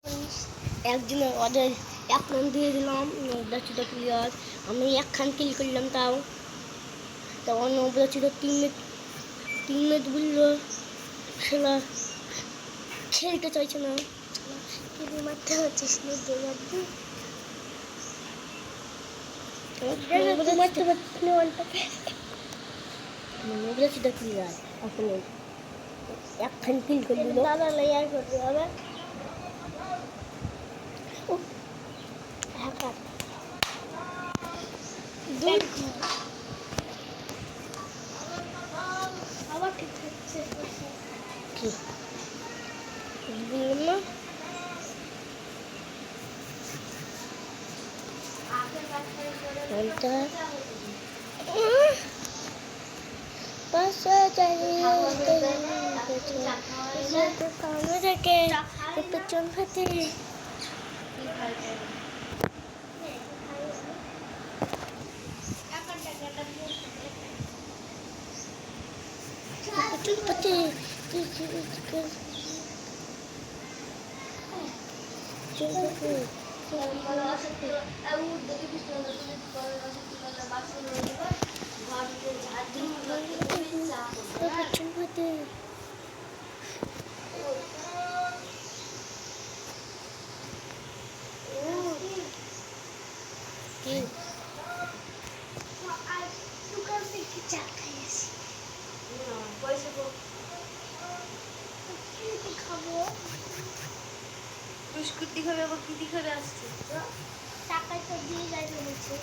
একদিনে ওদের এক রান দিয়ে দিলাম, নবদাচিত প্লেয়ার। আমি একখান কিল করলাম, তাও তখন নবদাচিত টিমমেট বললো খেলা খেলতে চাইছে না, মারতে পারছিস না, নবদাচিত প্লেয়ার এখন একখান কিল করে দিল। দাদা লেয়ার করতে হবে। আবার ঠিক হচ্ছে কি বললাম না, পেছন ফাতে দোকান থেকে চা খাইয়েছি, পয়সা খাবো, বিস্কুট খাবে, আবার কি খাবে আসছে, টাকা তো দিয়ে যাই বলেছে,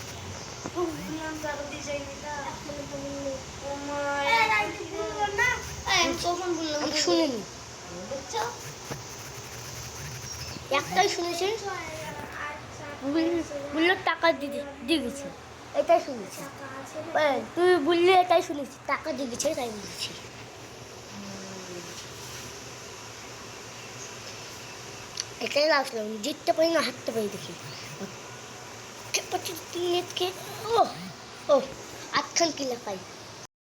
আরো দিয়ে যাইনি না, কখন বললাম শুনিনি, বুঝছো? একটাই শুনেছি, বললো টাকা দিয়ে গেছে, এটাই শুনেছি। তুই বললি এটাই শুনেছি, টাকা দিয়ে গেছে তাই বলেছি। এটাই আসলাম, জিততে পারি না হারতে পারি দেখি। ও ও আটখান কিলা পাই।